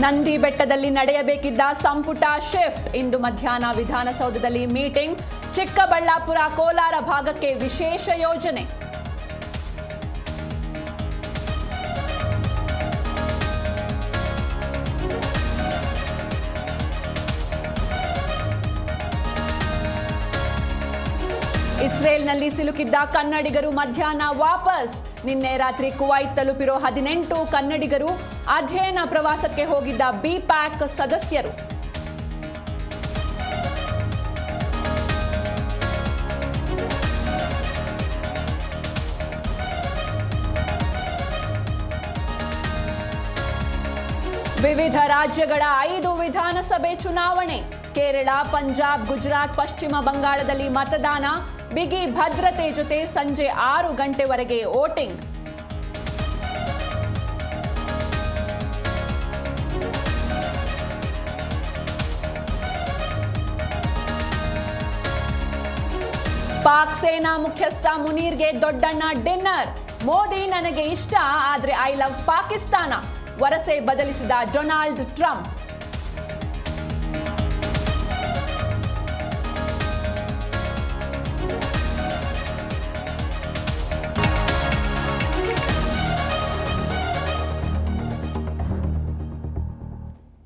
ನಂದಿ ಬೆಟ್ಟದಲ್ಲಿ ನಡೆಯಬೇಕಿದ್ದ ಸಂಪುಟ ಶಿಫ್ಟ್. ಇಂದು ಮಧ್ಯಾಹ್ನ ವಿಧಾನಸೌಧದಲ್ಲಿ ಮೀಟಿಂಗ್. ಚಿಕ್ಕಬಳ್ಳಾಪುರ ಕೋಲಾರ ಭಾಗಕ್ಕೆ ವಿಶೇಷ ಯೋಜನೆ. ಇಸ್ರೇಲ್ನಲ್ಲಿ ಸಿಲುಕಿದ್ದ ಕನ್ನಡಿಗರು ಮಧ್ಯಾಹ್ನ ವಾಪಸ್. ನಿನ್ನೆ ರಾತ್ರಿ ಕುವೈತ್ ತಲುಪಿರೋ 18 ಕನ್ನಡಿಗರು ಅಧ್ಯಯನ ಪ್ರವಾಸಕ್ಕೆ ಹೋಗಿದ್ದ ಬಿ-ಪ್ಯಾಕ್ ಸದಸ್ಯರು. ವಿವಿಧ ರಾಜ್ಯಗಳ 5 ವಿಧಾನಸಭೆ ಚುನಾವಣೆ. ಕೇರಳ, ಪಂಜಾಬ್, ಗುಜರಾತ್, ಪಶ್ಚಿಮ ಬಂಗಾಳದಲ್ಲಿ ಮತದಾನ. ಬಿಗಿ ಭದ್ರತೆ ಜೊತೆ ಸಂಜೆ 6 ಗಂಟೆವರೆಗೆ ವೋಟಿಂಗ್. ಪಾಕ್ ಸೇನಾ ಮುಖ್ಯಸ್ಥ ಮುನೀರ್ಗೆ ದೊಡ್ಡಣ್ಣ ಡಿನ್ನರ್. ಮೋದಿ ನನಗೆ ಇಷ್ಟ, ಆದ್ರೆ ಐ ಲವ್ ಪಾಕಿಸ್ತಾನ. ವರಸೆ ಬದಲಿಸಿದ ಡೊನಾಲ್ಡ್ ಟ್ರಂಪ್.